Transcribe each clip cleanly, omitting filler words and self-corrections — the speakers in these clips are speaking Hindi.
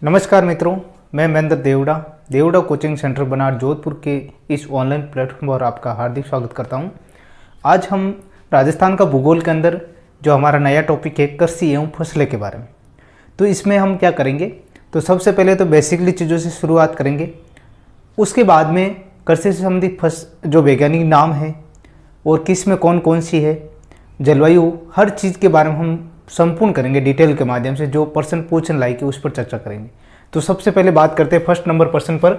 नमस्कार मित्रों, मैं महेंद्र देवड़ा कोचिंग सेंटर बनार जोधपुर के इस ऑनलाइन प्लेटफॉर्म पर आपका हार्दिक स्वागत करता हूं। आज हम राजस्थान का भूगोल के अंदर जो हमारा नया टॉपिक है कृषि एवं फसलें के बारे में, तो इसमें हम क्या करेंगे, तो सबसे पहले तो बेसिकली चीज़ों से शुरुआत करेंगे। उसके बाद में कृषि से संबंधित जो वैज्ञानिक नाम है और किस में कौन कौन सी है, जलवायु, हर चीज़ के बारे में हम संपूर्ण करेंगे डिटेल के माध्यम से। जो प्रश्न पूछने लायक है उस पर चर्चा करेंगे। तो सबसे पहले बात करते हैं फर्स्ट नंबर प्रश्न पर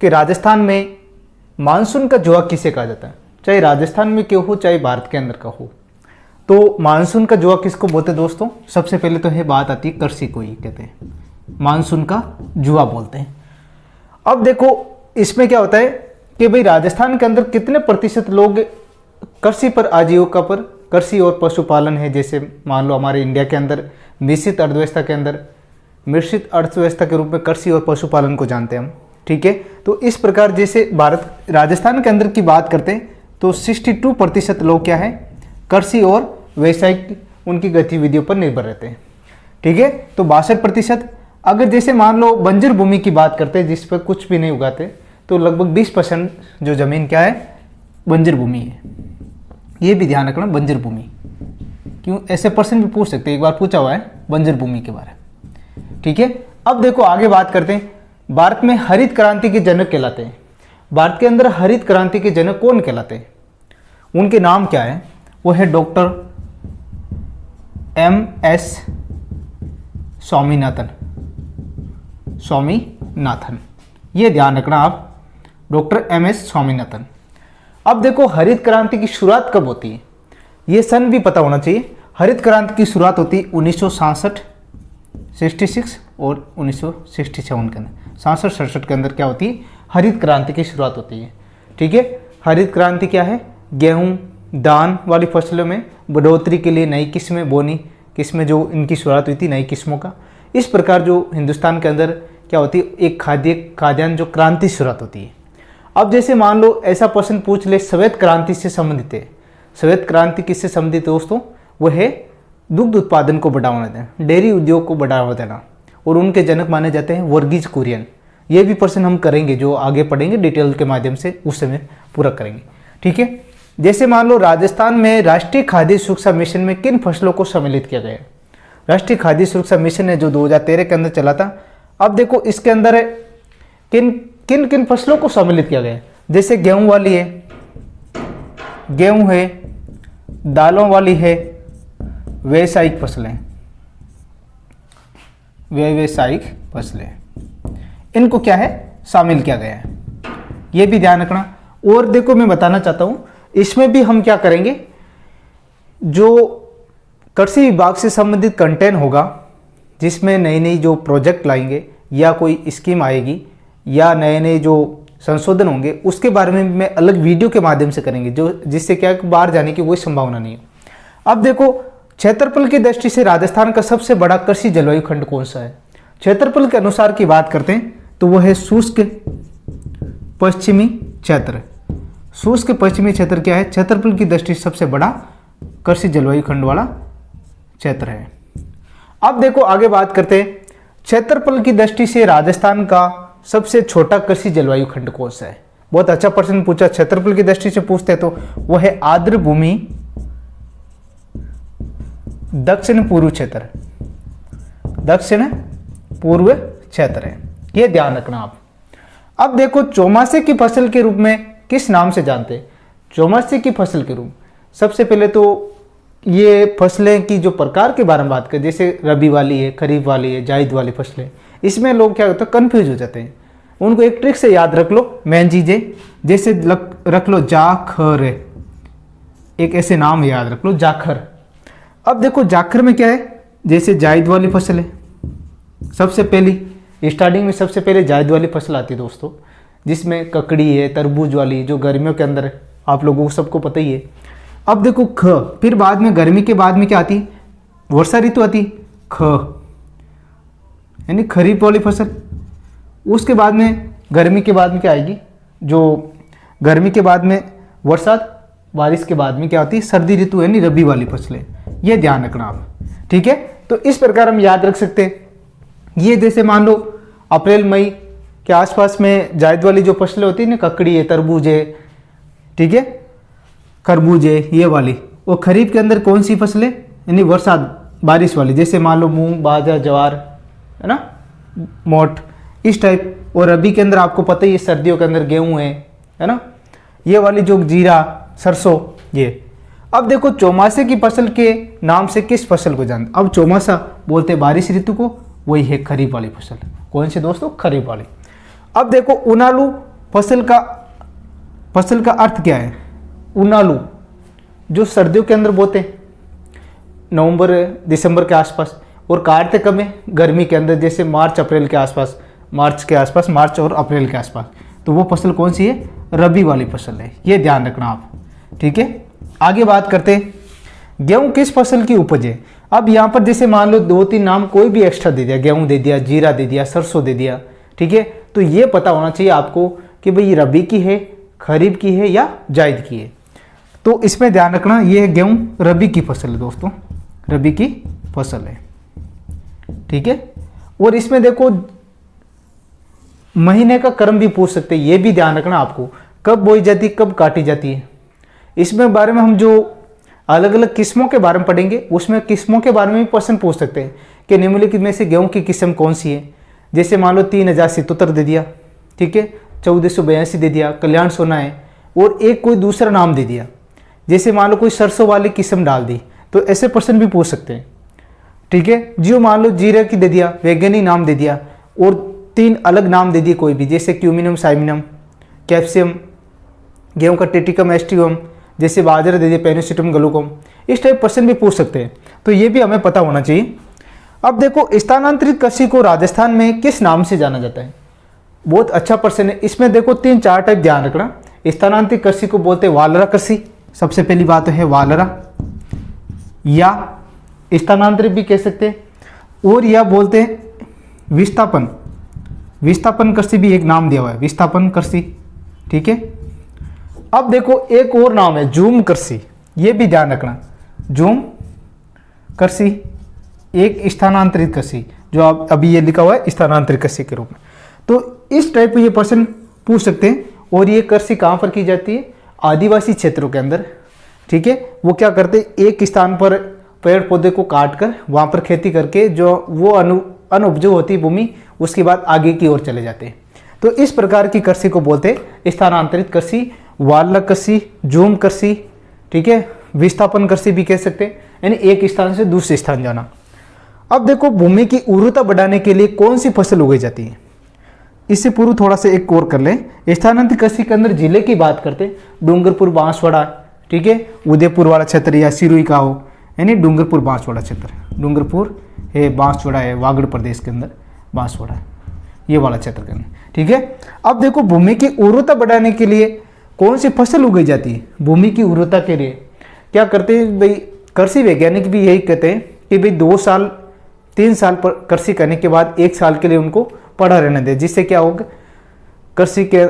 कि राजस्थान में मानसून का जुआ किसे कहा जाता है। चाहे राजस्थान में क्यों हो, चाहे भारत के अंदर का हो, तो मानसून का जुआ किसको बोलते हैं दोस्तों? सबसे पहले तो है बात आती है कृषि को ही कहते हैं, मानसून का जुआ बोलते हैं। अब देखो इसमें क्या होता है कि भाई राजस्थान के अंदर कितने प्रतिशत लोग कृषि पर, आजीविका पर, कृषि और पशुपालन है। जैसे मान लो हमारे इंडिया के अंदर मिश्रित अर्थव्यवस्था के रूप में कृषि और पशुपालन को जानते हैं हम, ठीक है। तो इस प्रकार जैसे राजस्थान के अंदर की बात करते हैं तो 62% लोग क्या है, कृषि और व्यावसायिक उनकी गतिविधियों पर निर्भर रहते हैं, ठीक है। तो 62%। अगर जैसे मान लो बंजर भूमि की बात करते हैं जिस पर कुछ भी नहीं उगाते, तो लगभग 20% जो जमीन क्या है, बंजर भूमि है। ये भी ध्यान रखना, बंजर भूमि क्यों, ऐसे प्रश्न भी पूछ सकते हैं, एक बार पूछा हुआ है बंजर भूमि के बारे में, ठीक है। अब देखो आगे बात करते हैं, भारत में हरित क्रांति के जनक कहलाते हैं। भारत के अंदर हरित क्रांति के जनक कौन कहलाते हैं, उनके नाम क्या है? वो है डॉक्टर MS स्वामीनाथन। ये ध्यान रखना आप, डॉक्टर MS स्वामीनाथन। अब देखो हरित क्रांति की शुरुआत कब होती है, ये सन भी पता होना चाहिए। हरित क्रांति की शुरुआत होती है 1966, 66 और 1967 के अंदर, 67-67 के अंदर क्या होती है, हरित क्रांति की शुरुआत होती है, ठीक है। हरित क्रांति क्या है, गेहूं, धान वाली फसलों में बढ़ोतरी के लिए नई किस्में बोनी, किस्में जो इनकी शुरुआत हुई थी नई किस्मों का। इस प्रकार जो हिंदुस्तान के अंदर क्या होती है, एक खाद्यान्न जो क्रांति शुरुआत होती है। अब जैसे मान लो ऐसा प्रश्न पूछ ले, श्वेत क्रांति से संबंधित है। श्वेत क्रांति किससे संबंधित है दोस्तों? वो है दुग्ध उत्पादन को बढ़ावा देना, डेयरी उद्योग को बढ़ावा देना, और उनके जनक माने जाते हैं वर्गीज कुरियन। ये भी प्रश्न हम करेंगे, जो आगे पढ़ेंगे डिटेल के माध्यम से, उस समय पूरा करेंगे, ठीक है। जैसे मान लो राजस्थान में राष्ट्रीय खाद्य सुरक्षा मिशन में किन फसलों को सम्मिलित किया गया है? राष्ट्रीय खाद्य सुरक्षा मिशन है जो 2013 के अंदर चला था। अब देखो इसके अंदर है किन किन फसलों को सम्मिलित किया गया है। जैसे गेहूं वाली है, गेहूं है, दालों वाली है, व्यावसायिक फसलें, इनको क्या है, शामिल किया गया है। ये भी ध्यान रखना। और देखो मैं बताना चाहता हूं, इसमें भी हम क्या करेंगे, जो कृषि विभाग से संबंधित कंटेंट होगा, जिसमें नई नई जो प्रोजेक्ट लाएंगे या कोई स्कीम आएगी या नए नए जो संशोधन होंगे, उसके बारे में मैं अलग वीडियो के माध्यम से करेंगे, जो जिससे क्या बाहर जाने की कोई संभावना नहीं है। अब देखो क्षेत्रफल की दृष्टि से राजस्थान का सबसे बड़ा कृषि जलवायु खंड कौन सा है? क्षेत्रफल के अनुसार की बात करते हैं तो वह है शुष्क पश्चिमी क्षेत्र। शुष्क पश्चिमी क्षेत्र क्या है, क्षेत्रफल की दृष्टि से सबसे बड़ा कृषि जलवायु खंड वाला क्षेत्र है। अब देखो आगे बात करते हैं, क्षेत्रफल की दृष्टि से राजस्थान का सबसे छोटा कृषि जलवायु खंड कौन सा है? बहुत अच्छा प्रश्न पूछा, क्षेत्रफल की दृष्टि से पूछते तो वो है आर्द्र भूमि दक्षिण पूर्व क्षेत्र, दक्षिण पूर्व क्षेत्र है। ये ध्यान रखना आप। अब देखो चौमासे की फसल के रूप में किस नाम से जानते हैं? चौमासे की फसल के रूप, सबसे पहले तो ये फसलें की जो प्रकार के बारे में बात करें, जैसे रबी वाली है, खरीफ वाली है, जायद वाली फसलें, इसमें लोग क्या होता है, कंफ्यूज हो जाते हैं। उनको एक ट्रिक से याद रख लो, मेन चीजें, जैसे रख लो जाखर, एक ऐसे नाम याद रख लो, जाखर। अब देखो जाखर में क्या है, जैसे जायद वाली फसल है, सबसे पहली स्टार्टिंग में सबसे पहले जायद वाली फसल आती है दोस्तों, जिसमें ककड़ी है, तरबूज वाली, जो गर्मियों के अंदर है, आप लोगों को सबको पता ही है। अब देखो ख, फिर बाद में गर्मी के बाद में क्या आती, वर्षा ऋतु आती, ख यानी खरीफ वाली फसल। उसके बाद में गर्मी के बाद में क्या आएगी, जो गर्मी के बाद में बरसात, बारिश के बाद में क्या होती है, सर्दी ऋतु यानी रबी वाली फसलें। ये ध्यान रखना आप, ठीक है। तो इस प्रकार हम याद रख सकते हैं। ये जैसे मान लो अप्रैल मई के आसपास में जायद वाली जो फसलें होती है ना, ककड़ी है, तरबूज है, ठीक है, खरबूज है, ये वाली। और खरीफ के अंदर कौन सी फसलें, यानी वर्षा बारिश वाली, जैसे मान लो मूंग, बाजरा, ज्वार, है ना, मोट, इस टाइप। और रबी के अंदर आपको पता ही है सर्दियों के अंदर गेहूं है ना, ये वाली जो जीरा, सरसों, ये। अब देखो चौमासे की फसल के नाम से किस फसल को जानते? अब चौमासा बोलते बारिश ऋतु को, वही है खरीफ वाली फसल। कौन सी दोस्तों? खरीफ वाली। अब देखो उनालू फसल का अर्थ क्या है? उनालू जो सर्दियों के अंदर बोते हैं, नवंबर दिसंबर के आसपास, और काटते कब है? गर्मी के अंदर, जैसे मार्च अप्रैल के आसपास, मार्च और अप्रैल के आसपास। तो वो फसल कौन सी है? रबी वाली फसल है, ये ध्यान रखना आप, ठीक है। आगे बात करते हैं, गेहूं किस फसल की उपज है? अब यहाँ पर जैसे मान लो 2-3 नाम कोई भी एक्स्ट्रा दे दिया, गेहूं दे दिया, जीरा दे दिया, सरसों दे दिया, ठीक है। तो ये पता होना चाहिए आपको कि भाई रबी की है, खरीफ की है या जायद की है। तो इसमें ध्यान रखना, ये गेहूं रबी की फसल है दोस्तों, रबी की फसल है, ठीक है। और इसमें देखो महीने का क्रम भी पूछ सकते हैं, ये भी ध्यान रखना आपको, कब बोई जाती है, कब काटी जाती है। इसमें बारे में हम जो अलग अलग किस्मों के बारे में पढ़ेंगे, उसमें किस्मों के बारे में भी प्रश्न पूछ सकते हैं कि निम्नलिखित में से गेहूं की किस्म कौन सी है। जैसे मान लो 3077 दे दिया, ठीक है, 1482 दे दिया, कल्याण सोना है, और एक कोई दूसरा नाम दे दिया, जैसे मान लो कोई सरसों वाली किस्म डाल दी, तो ऐसे प्रश्न भी पूछ सकते हैं, ठीक है। जो मान लो जीरा की दे दिया, वैज्ञानिक नाम दे दिया, और 3 अलग नाम दे दिए कोई भी, जैसे क्यूमिनम, साइमिनम, कैप्सियम, गेहूं का टेटिकम, एस्टिवम, जैसे बाजरा दे दिए, पेनिसिटम, ग्लूकोम, इस टाइप प्रश्न भी पूछ सकते हैं। तो ये भी हमें पता होना चाहिए। अब देखो स्थानांतरित कृषि को राजस्थान में किस नाम से जाना जाता है? बहुत अच्छा प्रश्न है। इसमें देखो 3-4 टाइप ध्यान रखना। स्थानांतरित कृषि को बोलते हैं वालरा कृषि, सबसे पहली बात है वालरा, या स्थानांतरित भी कह सकते हैं, और या बोलते हैं विस्थापन। विस्थापन कृषि भी एक नाम दिया हुआ है, विस्थापन कृषि, ठीक है। अब देखो एक और नाम है झूम कृषि, ये भी ध्यान रखना, झूम कृषि एक स्थानांतरित कृषि, जो आप अभी ये लिखा हुआ है स्थानांतरित कृषि के रूप में। तो इस टाइप ये प्रश्न पूछ सकते हैं। और ये कृषि कहाँ पर की जाती है? आदिवासी क्षेत्रों के अंदर, ठीक है। वो क्या करते हैं, एक स्थान पर पेड़ पौधे को काट कर वहाँ पर खेती करके जो वो अनुपजाऊ होती है भूमि, उसके बाद आगे की ओर चले जाते हैं। तो इस प्रकार की कृषि को बोलते हैं स्थानांतरित कृषि, वालरा कृषि, झूम कृषि, ठीक है, विस्थापन कृषि भी कह सकते हैं, यानी एक स्थान से दूसरे स्थान जाना। अब देखो भूमि की उर्वरता बढ़ाने के लिए कौन सी फसल उगाई जाती है? इससे पूर्व थोड़ा सा एक और कर लें। स्थानांतरित कृषि के अंदर जिले की बात करते हैं, डूंगरपुर, बांसवाड़ा, ठीक है, उदयपुर वाला क्षेत्र या सिरोही का हो, यानी डूंगरपुर बांसवाड़ा क्षेत्र, डूंगरपुर है, बांसवाड़ा है, वागड़ प्रदेश के अंदर बांसवाड़ा, ये वाला क्षेत्र के अंदर, ठीक है। अब देखो भूमि की उर्वरता बढ़ाने के लिए कौन सी फसल उगाई जाती है? भूमि की उर्वरता के लिए क्या करते हैं भाई, कृषि वैज्ञानिक भी यही कहते हैं कि भाई 2-3 साल पर कृषि करने के बाद 1 साल के लिए उनको पड़ा रहने दें, जिससे क्या होगा, कृषि के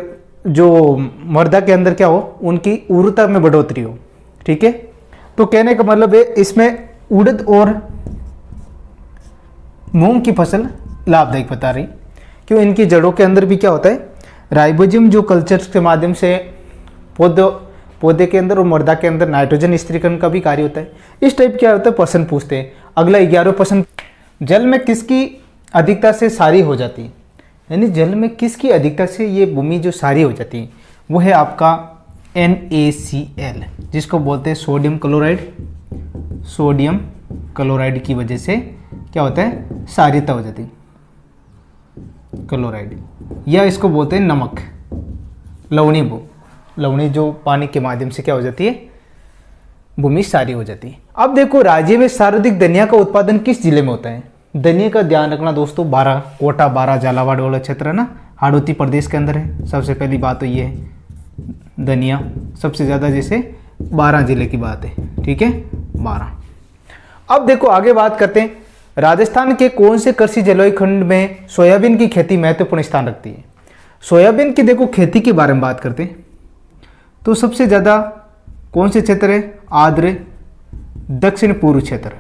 जो मृदा के अंदर क्या हो, उनकी उर्वरता में बढ़ोतरी हो, ठीक है। तो कहने का मतलब है इसमें उड़द और मूंग की फसल लाभदायक बता रही, क्यों? इनकी जड़ों के अंदर भी क्या होता है, राइबोसोम, जो कल्चर के माध्यम से पौधे के अंदर और मृदा के अंदर नाइट्रोजन स्थिरीकरण का भी कार्य होता है। इस टाइप क्या होता है, प्रश्न पूछते हैं। अगला 11वां प्रश्न, जल में किसकी अधिकता से सारी हो जाती है? यानी जल में किसकी अधिकता से ये भूमि जो सारी हो जाती है, वो है आपका NaCl, जिसको बोलते हैं सोडियम क्लोराइड। सोडियम क्लोराइड की वजह से क्या होता है, सारिता हो जाती है, क्लोराइड, या इसको बोलते हैं नमक, लवणी जो पानी के माध्यम से क्या हो जाती है, भूमि सारी हो जाती है। अब देखो राज्य में सर्वाधिक धनिया का उत्पादन किस जिले में होता है? धनिया का ध्यान रखना दोस्तों, कोटा, बारा, झालावाड़ वाला क्षेत्र है ना, हाड़ौती प्रदेश के अंदर है। सबसे पहली बात तो ये है, धनिया सबसे ज़्यादा, जैसे 12 जिले की बात है, ठीक है, 12। अब देखो आगे बात करते हैं, राजस्थान के कौन से कृषि जलवायु खंड में सोयाबीन की खेती महत्वपूर्ण स्थान रखती है? सोयाबीन की देखो खेती के बारे में बात करते हैं तो सबसे ज़्यादा कौन से क्षेत्र है? आर्द्र दक्षिण पूर्व क्षेत्र,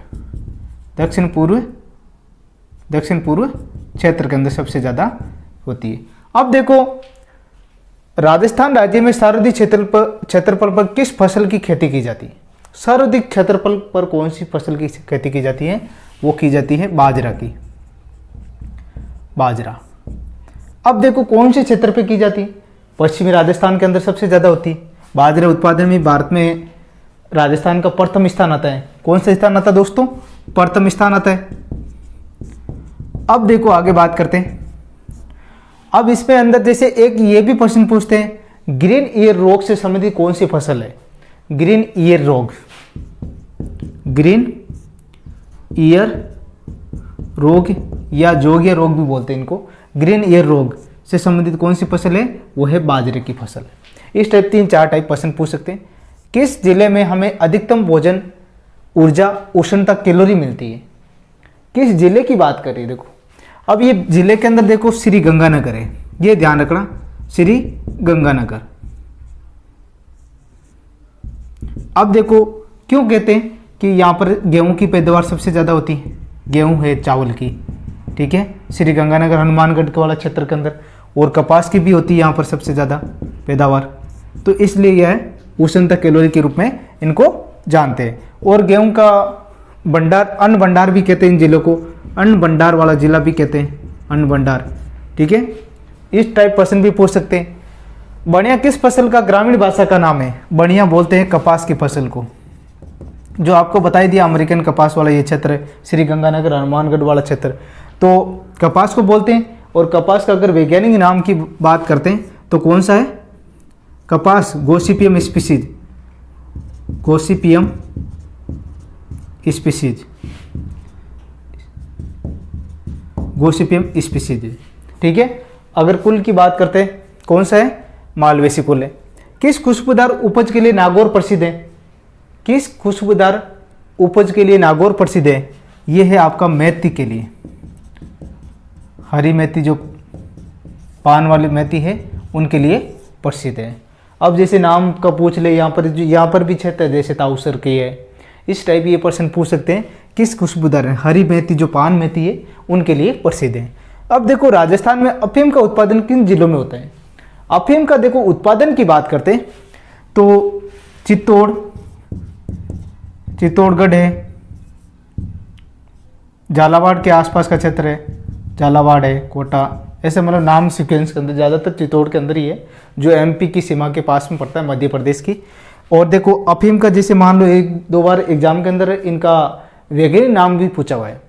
दक्षिण पूर्व क्षेत्र के अंदर सबसे ज़्यादा होती है। अब देखो राजस्थान राज्य में सर्वाधिक क्षेत्रफल पर किस फसल की खेती की जाती है? सर्वाधिक क्षेत्रफल पर कौन सी फसल की खेती की जाती है? वो की जाती है बाजरा की, बाजरा। अब देखो कौन से क्षेत्र पे की जाती है? पश्चिमी राजस्थान के अंदर सबसे ज़्यादा होती है। बाजरा उत्पादन में भारत में राजस्थान का प्रथम स्थान आता है। कौन सा स्थान आता है दोस्तों? प्रथम स्थान आता है। अब देखो आगे बात करते हैं। अब इसमें अंदर जैसे एक ये भी प्रश्न पूछते हैं, ग्रीन ईयर रोग से संबंधित कौन सी फसल है? ग्रीन ईयर रोग, ग्रीन ईयर रोग या जोगिया रोग भी बोलते हैं इनको। ग्रीन ईयर रोग से संबंधित कौन सी फसल है? वो है बाजरे की फसल। इस टाइप 3-4 टाइप प्रश्न पूछ सकते हैं। किस जिले में हमें अधिकतम भोजन ऊर्जा उष्णता कैलोरी मिलती है? किस जिले की बात करें? देखो अब ये जिले के अंदर देखो श्री गंगानगर है, ये ध्यान रखना, श्री गंगानगर। अब देखो क्यों कहते हैं कि यहाँ पर गेहूं की पैदावार सबसे ज़्यादा होती है? गेहूं है चावल की, ठीक है, श्री गंगानगर हनुमानगढ़ के वाला क्षेत्र के अंदर। और कपास की भी होती है यहाँ पर सबसे ज़्यादा पैदावार, तो इसलिए यह उष्णता कैलोरी के रूप में इनको जानते हैं। और गेहूं का भंडार, अन्न भंडार भी कहते हैं इन जिलों को, अन्न भंडार वाला जिला भी कहते हैं, अन्न भंडार, ठीक है। इस टाइप प्रश्न भी पूछ सकते हैं। बढ़िया किस फसल का ग्रामीण भाषा का नाम है? बढ़िया बोलते हैं कपास की फसल को, जो आपको बताई दिया अमेरिकन कपास वाला ये क्षेत्र है, श्री गंगानगर हनुमानगढ़ वाला क्षेत्र, तो कपास को बोलते हैं। और कपास का अगर वैज्ञानिक नाम की बात करते हैं तो कौन सा है? कपास Gossypium species, Gossypium species, Gossypium species, ठीक है। अगर कुल की बात करते हैं कौन सा है? मालवेसी कुल है। किस खुशबूदार उपज के लिए नागौर प्रसिद्ध है? किस खुशबूदार उपज के लिए नागौर प्रसिद्ध है? ये है आपका मेथी के लिए, हरी मेथी जो पान वाली मेथी है उनके लिए प्रसिद्ध है। अब जैसे नाम का पूछ ले, यहाँ पर भी क्षेत्र है जैसे ताउसर की है, इस टाइप ये प्रश्न पूछ सकते हैं। किस खुशबूदार है? हरी मेथी जो पान मेथी है उनके लिए प्रसिद्ध है। अब देखो राजस्थान में अफीम का उत्पादन किन जिलों में होता है? अफीम का देखो उत्पादन की बात करते हैं तो चित्तौड़गढ़ है, झालावाड़ के आसपास का क्षेत्र है, झालावाड़ है, कोटा, ऐसे मतलब नाम सीक्वेंस के अंदर ज़्यादातर चित्तौड़ के अंदर ही है, जो एमपी की सीमा के पास में पड़ता है, मध्य प्रदेश की। और देखो अफीम का जैसे मान लो 1-2 बार एग्जाम के अंदर इनका वैज्ञानिक नाम भी पूछा हुआ है।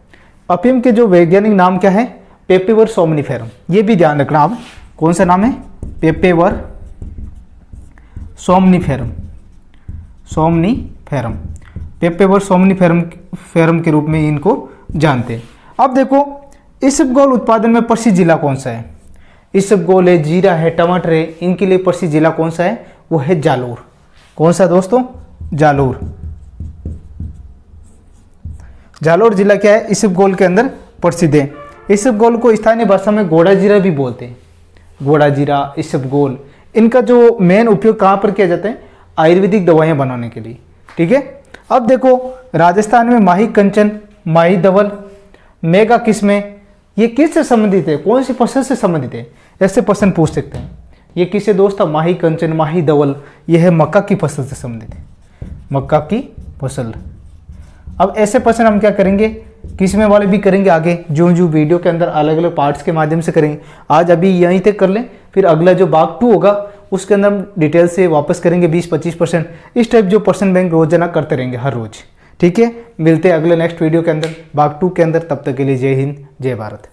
अफीम के जो वैज्ञानिक नाम क्या है? पेपेवर सोमनिफेरम, ये भी ध्यान रखना आप। कौन सा नाम है? पेपेवर सोमनिफेरम, सोमनिफेरम, पेपेवर सोमनिफेरम के रूप में इनको जानते हैं। अब देखो इसबगोल उत्पादन में प्रसिद्ध जिला कौन सा है? इसबगोल है, जीरा है, टमाटर है, इनके लिए प्रसिद्ध जिला कौन सा है? वो है जालोर। कौन सा दोस्तों? जालोर। जालोर जिला क्या है? इसबगोल के अंदर प्रसिद्ध है। इसबगोल को स्थानीय भाषा में घोड़ा जीरा भी बोलते हैं। घोड़ा जीरा, इसबगोल, इनका जो मेन उपयोग कहाँ पर किया जाता है? आयुर्वेदिक दवाइयाँ बनाने के लिए, ठीक है। अब देखो राजस्थान में माही कंचन, माही धवल, मेगा किस्में, ये किससे संबंधित है? कौन सी फसल से संबंधित है? ऐसे प्रश्न पूछ सकते हैं। ये किससे दोस्त? माही कंचन, माही धवल, यह है मक्का की फसल से संबंधित है, मक्का की फसल। अब ऐसे प्रश्न हम क्या करेंगे? किस्में वाले भी करेंगे आगे, जो वीडियो के अंदर अलग अलग पार्ट्स के माध्यम से करेंगे। आज अभी यहीं तक कर लें, फिर अगला जो भाग 2 होगा उसके अंदर हम डिटेल से वापस करेंगे 20-25%। इस टाइप जो प्रश्न बैंक रोजाना करते रहेंगे हर रोज, ठीक है। मिलते हैं अगले नेक्स्ट वीडियो के अंदर, भाग 2 के अंदर। तब तक के लिए जय हिंद, जय भारत।